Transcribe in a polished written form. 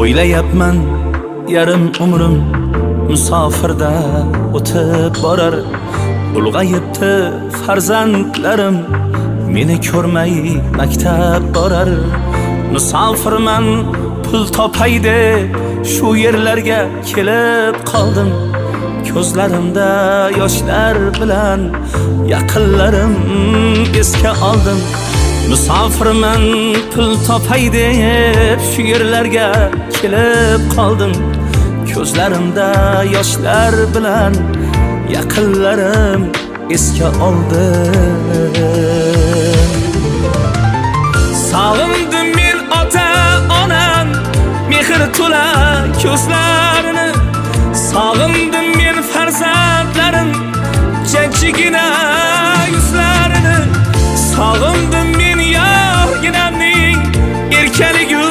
O'ylayapman yarim umrim musofirda o'tib borar. Ulg'ayibdi farzandlarim, meni ko'rmay maktab borar. Musofirman pul topay deb shu yerlarga kelib qoldim. Ko'zlarimda yoshlar bilan yaqinlarim esga oldim. Musofirman pul topay deb shu yerlarga kelib qoldim. Ko'zlarimda yoshlar bilan yaqinlarim esga oldim. Sog'indim men ota onam mehr to'la ko'zlarini. Sog'indim men farzandlarim jajjigina yuzlarini. Sog'indim men yorginamning erkaligu